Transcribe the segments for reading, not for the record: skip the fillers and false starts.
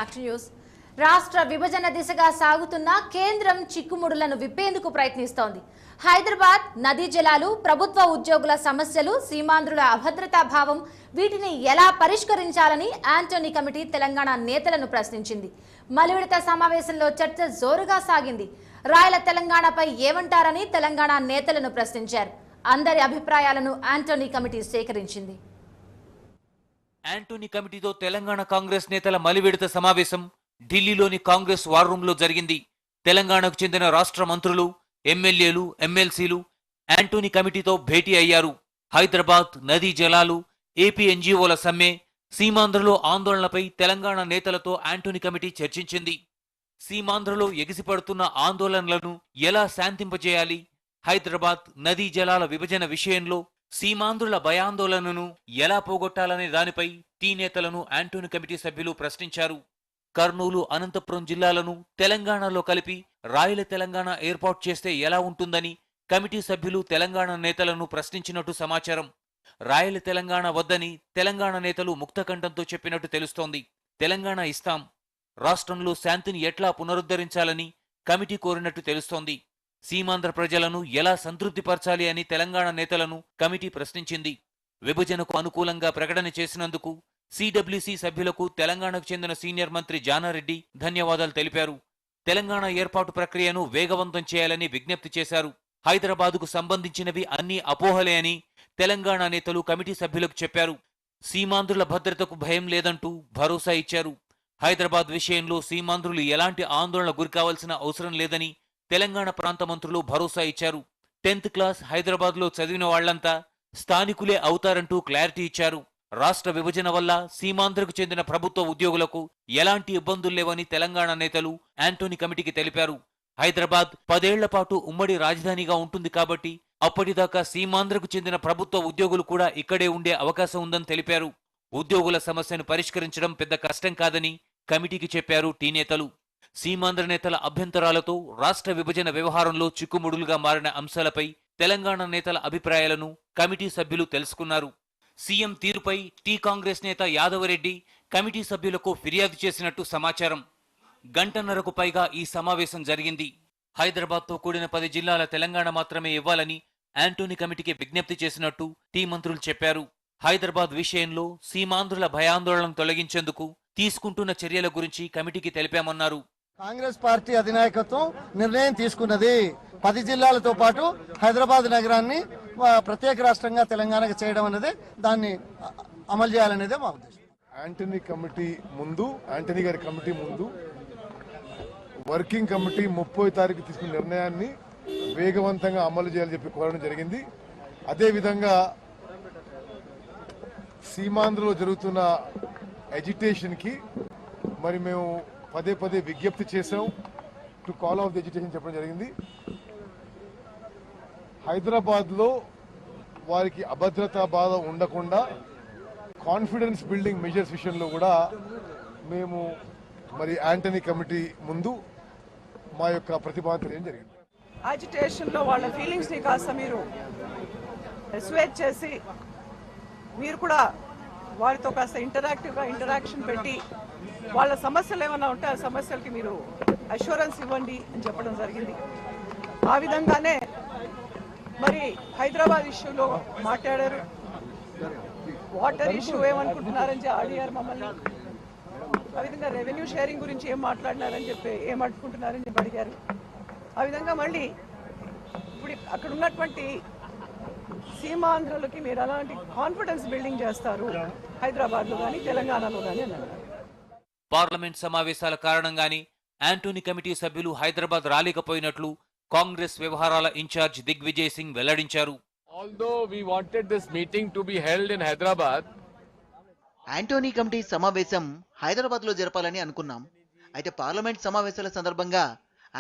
Back to news. రాష్ట్ర విభజన దిశగా సాగుతున్న కేంద్రం చిక్కుముడులను విప్పేందుకు ప్రయత్నిస్తోంది. హైదరాబాద్ నదీ జలాలు, ప్రభుత్వ ఉద్యోగుల సమస్యలు, సీమాంధ్రుల అభద్రతా భావం, వీటిని ఎలా పరిష్కరించాలని ఆంటోనీ కమిటీ తెలంగాణ నేతలను ప్రశ్నించింది. మలివిడత సమావేశంలో చర్చ జోరుగా సాగింది. రాయల తెలంగాణపై ఏమంటారని తెలంగాణ నేతలను ప్రశ్నించారు. అందరి అభిప్రాయాలను ఆంటోనీ కమిటీ సేకరించింది. ఆంటోనీ కమిటీతో తెలంగాణ కాంగ్రెస్ నేతల మలివిడత సమావేశం ఢిల్లీలోని కాంగ్రెస్ వార్ రూమ్ లో జరిగింది. తెలంగాణకు చెందిన రాష్ట్ర మంత్రులు, ఎమ్మెల్యేలు, ఎమ్మెల్సీలు ఆంటోనీ కమిటీతో భేటీ అయ్యారు. హైదరాబాద్ నదీ జలాలు, ఏపీ ఎన్జీఓల సమ్మె, సీమాంధ్రలో ఆందోళనలపై తెలంగాణ నేతలతో ఆంటోనీ కమిటీ చర్చించింది. సీమాంధ్రలో ఎగిసిపడుతున్న ఆందోళనలను ఎలా శాంతింపజేయాలి, హైదరాబాద్ నదీ జలాల విభజన విషయంలో సీమాంధ్రుల భయాందోళనను ఎలా పోగొట్టాలనే దానిపై టీ నేతలను ఆంటోనీ కమిటీ సభ్యులు ప్రశ్నించారు. కర్నూలు, అనంతపురం జిల్లాలను తెలంగాణలో కలిపి రాయల తెలంగాణ ఏర్పాటు చేస్తే ఎలా ఉంటుందని కమిటీ సభ్యులు తెలంగాణ నేతలను ప్రశ్నించినట్టు సమాచారం. రాయల తెలంగాణ వద్దని తెలంగాణ నేతలు ముక్తకంఠంతో చెప్పినట్టు తెలుస్తోంది. తెలంగాణ ఇస్తాం, రాష్ట్రంలో శాంతిని ఎట్లా పునరుద్ధరించాలని కమిటీ కోరినట్టు తెలుస్తోంది. సీమాంధ్ర ప్రజలను ఎలా సంతృప్తిపరచాలి అని తెలంగాణ నేతలను కమిటీ ప్రశ్నించింది. విభజనకు అనుకూలంగా ప్రకటన చేసినందుకు సిడబ్ల్యూసీ సభ్యులకు తెలంగాణకు చెందిన సీనియర్ మంత్రి జానారెడ్డి ధన్యవాదాలు తెలిపారు. తెలంగాణ ఏర్పాటు ప్రక్రియను వేగవంతం చేయాలని విజ్ఞప్తి చేశారు. హైదరాబాదుకు సంబంధించినవి అన్నీ అపోహలే అని తెలంగాణ నేతలు కమిటీ సభ్యులకు చెప్పారు. సీమాంధ్రుల భద్రతకు భయం లేదంటూ భరోసా ఇచ్చారు. హైదరాబాద్ విషయంలో సీమాంధ్రులు ఎలాంటి ఆందోళన గురికావాల్సిన అవసరం లేదని తెలంగాణ ప్రాంత మంత్రులు భరోసా ఇచ్చారు. 10th క్లాస్ హైదరాబాద్లో చదివిన వాళ్లంతా స్థానికులే అవుతారంటూ క్లారిటీ ఇచ్చారు. రాష్ట్ర విభజన వల్ల సీమాంధ్రకు చెందిన ప్రభుత్వ ఉద్యోగులకు ఎలాంటి ఇబ్బందులు లేవని తెలంగాణ నేతలు ఆంటోనీ కమిటీకి తెలిపారు. హైదరాబాద్ 10 ఏళ్ల పాటు ఉమ్మడి రాజధానిగా ఉంటుంది కాబట్టి అప్పటిదాకా సీమాంధ్రకు చెందిన ప్రభుత్వ ఉద్యోగులు కూడా ఇక్కడే ఉండే అవకాశం ఉందని తెలిపారు. ఉద్యోగుల సమస్యను పరిష్కరించడం పెద్ద కష్టం కాదని కమిటీకి చెప్పారు టీ నేతలు. సీమాంధ్ర నేతల అభ్యంతరాలతో రాష్ట్ర విభజన వ్యవహారంలో చిక్కుముడులుగా మారిన అంశాలపై తెలంగాణ నేతల అభిప్రాయాలను కమిటీ సభ్యులు తెలుసుకున్నారు. సీఎం తీరుపై టీ కాంగ్రెస్ నేత యాదవరెడ్డి కమిటీ సభ్యులకు ఫిర్యాదు చేసినట్టు సమాచారం. గంటన్నరకు పైగా ఈ సమావేశం జరిగింది. హైదరాబాద్తో కూడిన 10 జిల్లాల తెలంగాణ మాత్రమే ఇవ్వాలని ఆంటోనీ కమిటీకి విజ్ఞప్తి చేసినట్టు టీ మంత్రులు చెప్పారు. హైదరాబాద్ విషయంలో సీమాంధ్రుల భయాందోళనను తొలగించేందుకు తీసుకుంటున్న చర్యల గురించి కమిటీకి తెలిపామన్నారు. కాంగ్రెస్ పార్టీ అధినాయకత్వం నిర్ణయం తీసుకున్నది 10 జిల్లాలతో పాటు హైదరాబాద్ నగరాన్ని ప్రత్యేక రాష్ట్రంగా తెలంగాణకు చేయడం అనేది, దాన్ని అమలు చేయాలనేదే మా ఉద్దేశం. ఆంటోనీ గారి కమిటీ ముందు వర్కింగ్ కమిటీ 30వ తారీఖు తీసుకున్న నిర్ణయాన్ని వేగవంతంగా అమలు చేయాలని చెప్పి కోరడం జరిగింది. అదేవిధంగా సీమాంధ్రలో జరుగుతున్న ఎజిటేషన్కి మరి మేము పదే విజ్ఞప్తి చేసాం. To call of the agitation చెప్పడం జరిగింది. హైదరాబాద్లో వారికి అభద్రతా బాధ ఉండకుండా కాన్ఫిడెన్స్ బిల్డింగ్ మెజర్స్ విషయంలో కూడా మేము మరి ఆంటోనీ కమిటీ ముందు మా యొక్క ప్రతిపాదన ఏం జరిగింది. అజిటేషన్లో వాళ్ళ ఫీలింగ్స్ని కాస్త మీరు ఎస్వేట్ చేసి మీరు కూడా వారితో కాస్త ఇంటరాక్షన్ పెట్టి వాళ్ళ సమస్యలు ఏమైనా ఉంటే ఆ సమస్యలకి మీరు అష్యూరెన్స్ ఇవ్వండి అని చెప్పడం జరిగింది. ఆ విధంగానే మరి హైదరాబాద్ ఇష్యూలో మాట్లాడారు. వాటర్ ఇష్యూ ఏమనుకుంటున్నారని అడిగారు మమ్మల్ని. ఆ విధంగా రెవెన్యూ షేరింగ్ గురించి ఏమనుకుంటున్నారని చెప్పి అడిగారు. ఆ విధంగా మళ్ళీ ఇప్పుడు అక్కడ ఉన్నటువంటి సీమాంధ్రులకి మీరు అలాంటి కాన్ఫిడెన్స్ బిల్డింగ్ చేస్తారు హైదరాబాద్లో కానీ తెలంగాణలో కానీ అన్నారు. పార్లమెంట్ సమావేశాల కారణంగానే ఆంటోనీ కమిటీ సభ్యులు హైదరాబాద్ రాలేకపోయినట్లు కాంగ్రెస్ వ్యవహారాల ఇన్ఛార్జ్ దిగ్విజయ్ సింగ్ వెల్లడించారు. Although we wanted this meeting to be held in Hyderabad, Antony committee సమావేశం హైదరాబాద్లో జరపాలని అనుకున్నాం. అయితే పార్లమెంట్ సమావేశాల సందర్భంగా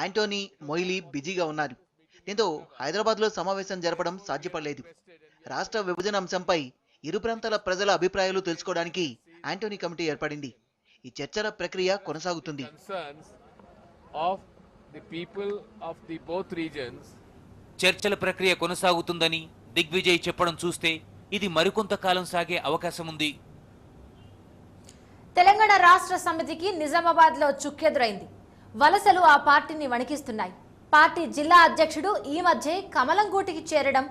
ఆంటోనీ, మొయిలీ బిజీగా ఉన్నారు. దీంతో హైదరాబాద్లో సమావేశం జరపడం సాధ్యపడలేదు. రాష్ట్ర విభజన అంశంపై ఇరు ప్రాంతాల ప్రజల అభిప్రాయాలు తెలుసుకోవడానికి ఆంటోనీ కమిటీ ఏర్పడింది. ఈ చర్చల ప్రక్రియ కొనసాగుతుంది. చర్చల ప్రక్రియ కొనసాగుతుందని దిగ్విజయ్ చెప్పడం చూస్తే ఇది మరికొంత కాలం సాగే అవకాశం ఉంది. తెలంగాణ రాష్ట్ర సమితికి నిజామాబాద్లో చుక్కెదురైంది. వలసలు ఆ పార్టీని వణికిస్తున్నాయి. పార్టీ జిల్లా అధ్యక్షుడు ఈ మధ్య కమలం గూటికి చేరడం,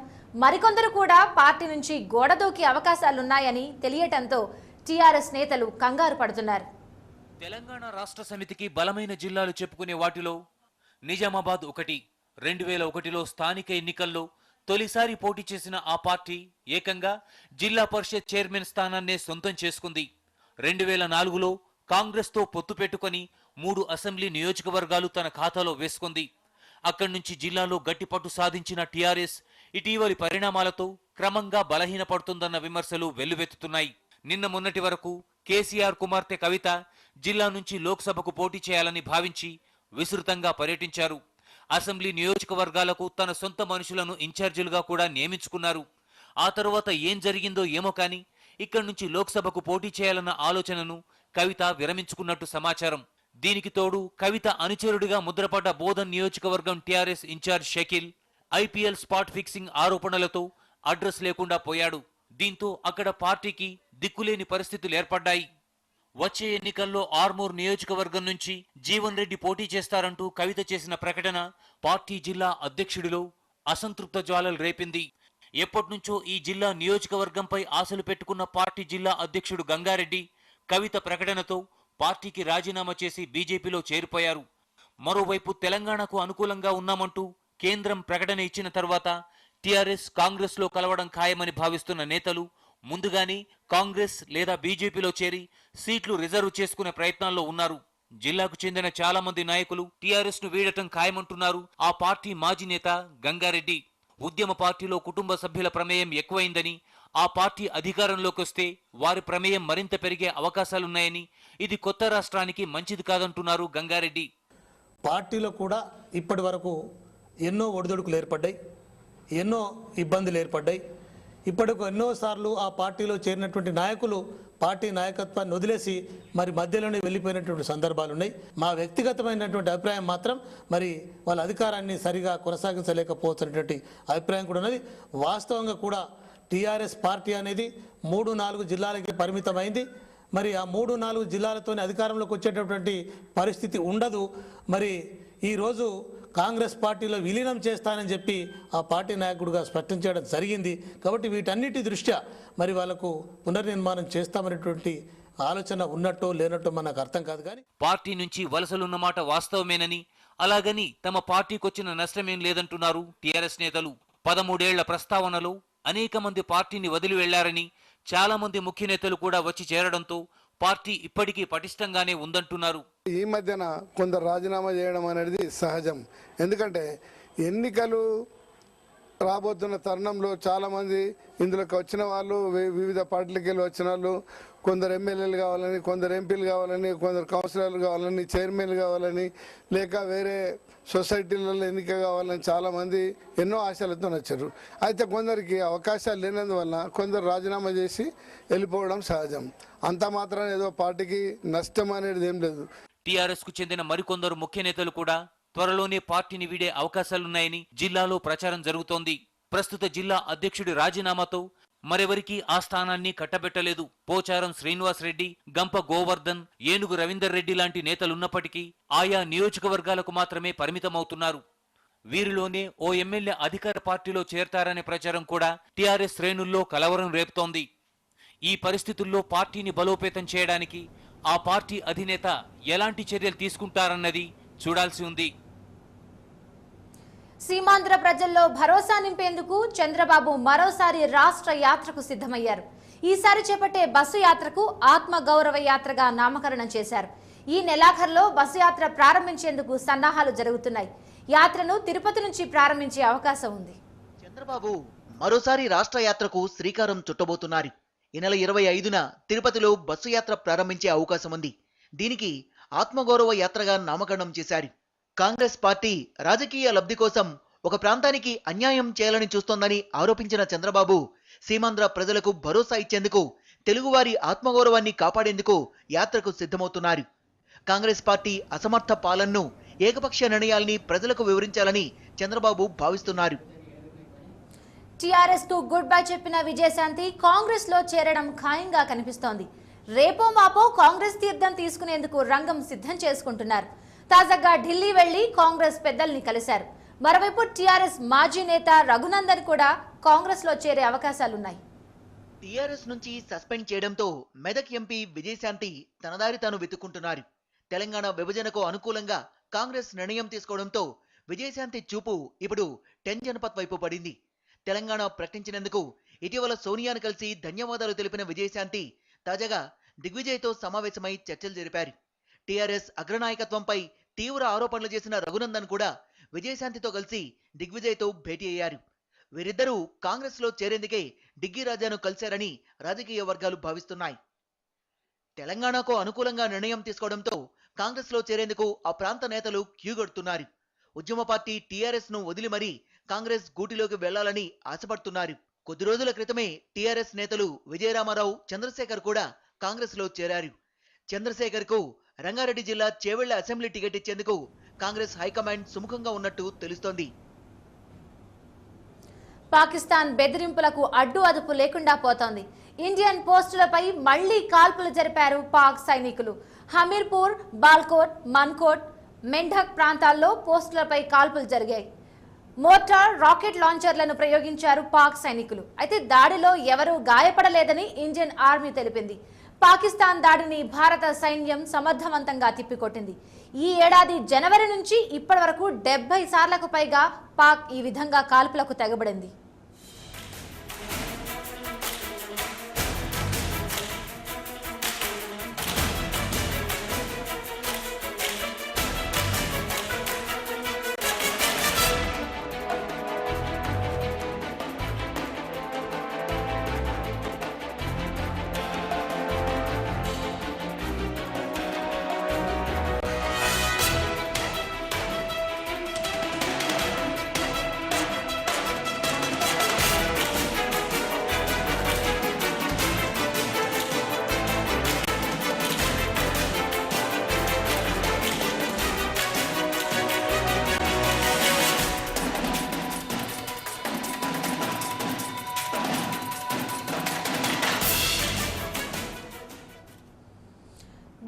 మరికొందరు కూడా పార్టీ నుంచి గోడదూకి అవకాశాలున్నాయని తెలియటంతో టీఆర్ఎస్ నేతలు కంగారు పడుతున్నారు. తెలంగాణ రాష్ట్ర సమితికి బలమైన జిల్లాలు చెప్పుకునే వాటిలో నిజామాబాద్ ఒకటి. 2001లో స్థానిక ఎన్నికల్లో తొలిసారి పోటీ చేసిన ఆ పార్టీ ఏకంగా జిల్లా పరిషత్ చైర్మన్ స్థానాన్నే సొంతం చేసుకుంది. 2004లో కాంగ్రెస్తో పొత్తు పెట్టుకుని 3 అసెంబ్లీ నియోజకవర్గాలు తన ఖాతాలో వేసుకుంది. అక్కడి నుంచి జిల్లాలో గట్టిపట్టు సాధించిన టీఆర్ఎస్ ఇటీవలి పరిణామాలతో క్రమంగా బలహీనపడుతుందన్న విమర్శలు వెల్లువెత్తుతున్నాయి. నిన్న మొన్నటి వరకు కేసీఆర్ కుమార్తె కవిత జిల్లా నుంచి లోక్సభకు పోటీ చేయాలని భావించి విస్తృతంగా పర్యటించారు. అసెంబ్లీ నియోజకవర్గాలకు తన సొంత మనుషులను ఇన్ఛార్జీలుగా కూడా నియమించుకున్నారు. ఆ తరువాత ఏం జరిగిందో ఏమో కానీ ఇక్కడి నుంచి లోక్సభకు పోటీ చేయాలన్న ఆలోచనను కవిత విరమించుకున్నట్టు సమాచారం. దీనికి తోడు కవిత అనుచరుడిగా ముద్రపడ్డ బోధన్ నియోజకవర్గం TRS incharge Shakeel IPL spot fixing ఆరోపణలతో అడ్రస్ లేకుండా పోయాడు. దీంతో అక్కడ పార్టీకి దిక్కులేని పరిస్థితులు ఏర్పడ్డాయి. వచ్చే ఎన్నికల్లో ఆర్మూర్ నియోజకవర్గం నుంచి జీవన్ రెడ్డి పోటీ చేస్తారంటూ కవిత చేసిన ప్రకటన పార్టీ జిల్లా అధ్యక్షుడిలో అసంతృప్త జ్వాలలు రేపింది. ఎప్పటినుంచో ఈ జిల్లా నియోజకవర్గంపై ఆశలు పెట్టుకున్న పార్టీ జిల్లా అధ్యక్షుడు గంగారెడ్డి కవిత ప్రకటనతో పార్టీకి రాజీనామా చేసి బీజేపీలో చేరిపోయారు. మరోవైపు తెలంగాణకు అనుకూలంగా ఉన్నామంటూ కేంద్రం ప్రకటన ఇచ్చిన తర్వాత టీఆర్ఎస్ కాంగ్రెస్లో కలవడం ఖాయమని భావిస్తున్న నేతలు ముందుగానే కాంగ్రెస్ లేదా బీజేపీలో చేరి సీట్లు రిజర్వ్ చేసుకునే ప్రయత్నాల్లో ఉన్నారు. జిల్లాకు చెందిన చాలా మంది నాయకులు టీఆర్ఎస్ ను వీడటం ఖాయమంటున్నారు ఆ పార్టీ మాజీ నేత గంగారెడ్డి. ఉద్యమ పార్టీలో కుటుంబ సభ్యుల ప్రమేయం ఎక్కువైందని, ఆ పార్టీ అధికారంలోకి వస్తే వారి ప్రమేయం మరింత పెరిగే అవకాశాలున్నాయని, ఇది కొత్త రాష్ట్రానికి మంచిది కాదంటున్నారు గంగారెడ్డి. పార్టీలో కూడా ఇప్పటి వరకు ఎన్నో ఒడిదొడుకులు ఏర్పడ్డాయి, ఎన్నో ఇబ్బందులు ఏర్పడ్డాయి. ఇప్పటికు ఎన్నోసార్లు ఆ పార్టీలో చేరినటువంటి నాయకులు పార్టీ నాయకత్వాన్ని వదిలేసి మరి మధ్యలోనే వెళ్ళిపోయినటువంటి సందర్భాలు ఉన్నాయి. మా వ్యక్తిగతమైనటువంటి అభిప్రాయం మాత్రం మరి వాళ్ళ అధికారాన్ని సరిగా కొనసాగించలేకపోతున్నటువంటి అభిప్రాయం కూడా ఉన్నది. వాస్తవంగా కూడా టీఆర్ఎస్ పార్టీ అనేది 3-4 జిల్లాలకి పరిమితమైంది. మరి ఆ 3-4 జిల్లాలతోనే అధికారంలోకి వచ్చేటటువంటి పరిస్థితి ఉండదు. మరి ఈరోజు కాంగ్రెస్ పార్టీలో విలీనం చేస్తానని చెప్పి ఆ పార్టీ నాయకుడిగా స్పష్టం చేయడం జరిగింది. కాబట్టి వీటన్నిటి దృష్ట్యా మరి వాళ్ళకు పునర్నిర్మాణం చేస్తామనేటువంటి ఆలోచన ఉన్నట్టో లేనట్టో మనకు అర్థం కాదు. కానీ పార్టీ నుంచి వలసలున్నమాట వాస్తవమేనని, అలాగని తమ పార్టీకొచ్చిన నష్టమేం లేదంటున్నారు టీఆర్ఎస్ నేతలు. 13 ఏళ్ల ప్రస్తావనలో అనేక మంది పార్టీని వదిలి వెళ్లారని, చాలా మంది ముఖ్య నేతలు కూడా వచ్చి చేరడంతో పార్టీ ఇప్పటికీ పటిష్టంగానే ఉందంటున్నారు. ఈ మధ్యన కొందరు రాజీనామా చేయడం అనేది సహజం. ఎందుకంటే ఎన్నికలు రాబోతున్న తరుణంలో చాలామంది ఇందులోకి వచ్చిన వాళ్ళు వివిధ పార్టీలకు వెళ్ళి వచ్చిన వాళ్ళు కొందరు ఎమ్మెల్యేలు కావాలని, కొందరు ఎంపీలు కావాలని, కొందరు కౌన్సిలర్లు కావాలని, చైర్మన్లు కావాలని, లేక వేరే సొసైటీలలో ఎన్నిక కావాలని చాలామంది ఎన్నో ఆశలతో వచ్చారు. అయితే కొందరికి అవకాశాలు లేనందువల్ల కొందరు రాజీనామా చేసి వెళ్ళిపోవడం సహజం. అంత మాత్రం ఏదో పార్టీకి నష్టం అనేది ఏం లేదు. టీఆర్ఎస్ కు చెందిన మరికొందరు ముఖ్య నేతలు కూడా త్వరలోనే పార్టీని వీడే అవకాశాలున్నాయని జిల్లాలో ప్రచారం జరుగుతోంది. ప్రస్తుత జిల్లా అధ్యక్షుడి రాజీనామాతో మరెవరికీ ఆ స్థానాన్ని కట్టబెట్టలేదు. పోచారం శ్రీనివాస్ రెడ్డి, గంప గోవర్ధన్, ఏనుగు రవీందర్ రెడ్డి లాంటి నేతలున్నప్పటికీ ఆయా నియోజకవర్గాలకు మాత్రమే పరిమితమవుతున్నారు. వీరిలోనే ఓ ఎమ్మెల్యే అధికార పార్టీలో చేరతారనే ప్రచారం కూడా టీఆర్ఎస్ శ్రేణుల్లో కలవరం రేపుతోంది. ఈ పరిస్థితుల్లో పార్టీని బలోపేతం చేయడానికి ఆ పార్టీ అధినేత ఎలాంటి చర్యలు తీసుకుంటారన్నది చూడాల్సి ఉంది. సీమాంధ్ర ప్రజల్లో భరోసా నింపేందుకు చంద్రబాబు మరోసారి రాష్ట్ర యాత్రకు సిద్ధమయ్యారు. ఈసారి చేపట్టే బస్సు యాత్రకు ఆత్మ గౌరవ యాత్రగా నామకరణం చేశారు. ఈ నెలాఖరులో బస్సు యాత్ర ప్రారంభించేందుకు సన్నాహాలు జరుగుతున్నాయి. యాత్రను తిరుపతి నుంచి ప్రారంభించే అవకాశం ఉంది. చంద్రబాబు మరోసారి రాష్ట్ర యాత్రకు శ్రీకారం చుట్టబోతున్నారు. ఈ నెల 25న తిరుపతిలో బస్సు యాత్ర ప్రారంభించే అవకాశం ఉంది. దీనికి ఆత్మగౌరవ యాత్రగా నామకరణం చేశారు. కాంగ్రెస్ పార్టీ రాజకీయ లబ్ధి కోసం ఒక ప్రాంతానికి అన్యాయం చేయాలని చూస్తోందని ఆరోపించిన చంద్రబాబు సీమాంధ్ర ప్రజలకు భరోసా ఇచ్చేందుకు, తెలుగువారి ఆత్మగౌరవాన్ని కాపాడేందుకు యాత్రకు సిద్ధమవుతున్నారు. కాంగ్రెస్ పార్టీ అసమర్థ పాలనను, ఏకపక్ష నిర్ణయాల్ని ప్రజలకు వివరించాలని చంద్రబాబు భావిస్తున్నారు. టీఆర్ఎస్ కు గుడ్ బై చెప్పిన విజయశాంతి కాంగ్రెస్ లో చేరడం ఖాయంగా కనిపిస్తోంది. రేపో మాపో కాంగ్రెస్ తీర్థం తీసుకునేందుకు రంగం సిద్ధం చేసుకుంటున్నారు. తాజాగా ఢిల్లీ వెళ్లి కాంగ్రెస్ పెద్దల్ని కలిశారు. మరోవైపు టీఆర్ఎస్ మాజీ నేత రఘునందన్ కూడా కాంగ్రెస్ లో చేరే అవకాశాలున్నాయి. టీఆర్ఎస్ నుంచి సస్పెండ్ చేయడంతో మెదక్ ఎంపీ విజయశాంతి తనదారి తాను వెతుక్కుంటున్నారు. తెలంగాణ విభజనకు అనుకూలంగా కాంగ్రెస్ నిర్ణయం తీసుకోవడంతో విజయశాంతి చూపు ఇప్పుడు 10 జనపథ్ వైపు పడింది. తెలంగాణ ప్రకటించినందుకు ఇటీవల సోనియాను కలిసి ధన్యవాదాలు తెలిపిన విజయశాంతి తాజాగా దిగ్విజయ్తో సమావేశమై చర్చలు జరిపారు. టీఆర్ఎస్ అగ్రనాయకత్వంపై తీవ్ర ఆరోపణలు చేసిన రఘునందన్ కూడా విజయశాంతితో కలిసి దిగ్విజయ్తో భేటీ అయ్యారు. వీరిద్దరూ కాంగ్రెస్ లో చేరేందుకే డిగ్గీ రాజాను కలిశారని రాజకీయ వర్గాలు భావిస్తున్నాయి. తెలంగాణకు అనుకూలంగా నిర్ణయం తీసుకోవడంతో కాంగ్రెస్ లో చేరేందుకు ఆ ప్రాంత నేతలు క్యూగొడుతున్నారు. ఉద్యమ పార్టీ టీఆర్ఎస్ ను వదిలి మరీ కాంగ్రెస్ గూటిలోకి వెళ్లాలని ఆశపడుతున్నారు. కొద్ది రోజుల క్రితమే టీఆర్ఎస్ నేతలు విజయరామారావు, చంద్రశేఖర్ కూడా కాంగ్రెస్ లో చేరారు. చంద్రశేఖర్ కు రంగారెడ్డి జిల్లా చేవెళ్ల అసెంబ్లీ టికెట్ ఇచ్చేందుకు కాంగ్రెస్ హైకమాండ్ సుముఖంగా ఉన్నట్టు తెలుస్తోంది. పాకిస్తాన్ బెదిరింపులకు అడ్డు అదుపు లేకుండా పోతోంది. ఇండియన్ పోస్టులపై మళ్లీ కాల్పులు జరిపారు పాక్ సైనికులు. హమీర్పూర్, బాల్కోట్, మన్కోట్, మెంఢక్ ప్రాంతాల్లో పోస్టులపై కాల్పులు జరిగాయి. మోటార్, రాకెట్ లాంచర్లను ప్రయోగించారు పాక్ సైనికులు. అయితే దాడిలో ఎవరూ గాయపడలేదని ఇండియన్ ఆర్మీ తెలిపింది. పాకిస్తాన్ దాడిని భారత సైన్యం సమర్థవంతంగా తిప్పికొట్టింది. ఈ ఏడాది జనవరి నుంచి ఇప్పటి వరకు 70 సార్లకు పైగా పాక్ ఈ విధంగా కాల్పులకు తెగబడింది.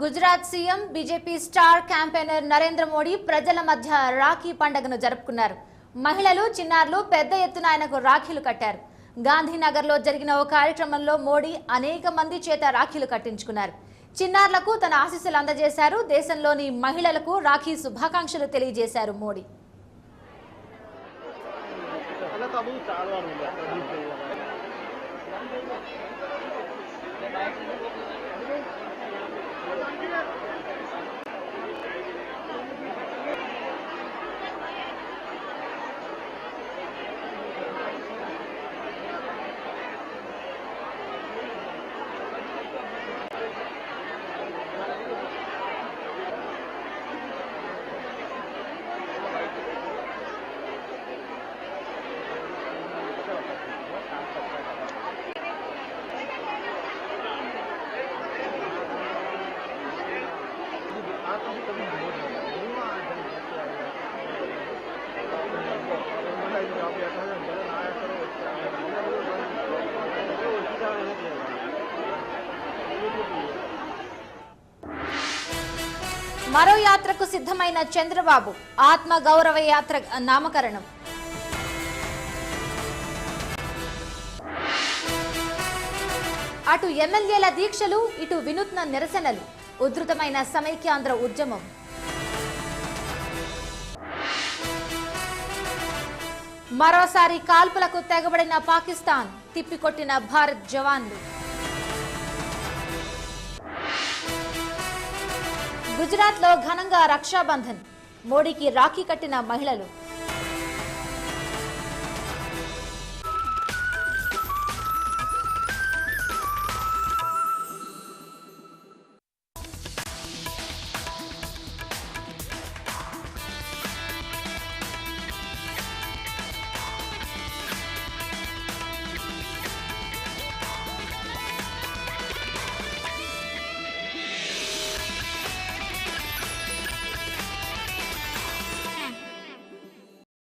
Gujarat CM, BJP star campaigner Narendra Modi ప్రజల మధ్య రాఖీ పండుగను జరుపుకున్నారు. మహిళలు, చిన్నారులు పెద్ద ఎత్తున ఆయనకు రాఖీలు కట్టారు. గాంధీనగర్లో జరిగిన ఓ కార్యక్రమంలో మోడీ అనేక మంది చేత రాఖీలు కట్టించుకున్నారు. చిన్నారులకు తన ఆశీస్సులు అందజేశారు. దేశంలోని మహిళలకు రాఖీ శుభాకాంక్షలు తెలియజేశారు మోడీ. మరో యాత్రకు సిద్ధమైన చంద్రబాబు, ఆత్మ గౌరవ యాత్ర నామకరణం. అటు ఎమ్మెల్యేల దీక్షలు, ఇటు వినూత్న నిరసనలు, ఉధృతమైన సమైక్యాంధ్ర ఉద్యమం. మరోసారి కాల్పులకు తెగబడిన పాకిస్తాన్, తిప్పికొట్టిన భారత్ జవాన్లు. గుజరాత్ లో ఘనంగా రక్షాబంధన్, మోడీకి రాఖీ కట్టిన మహిళలు.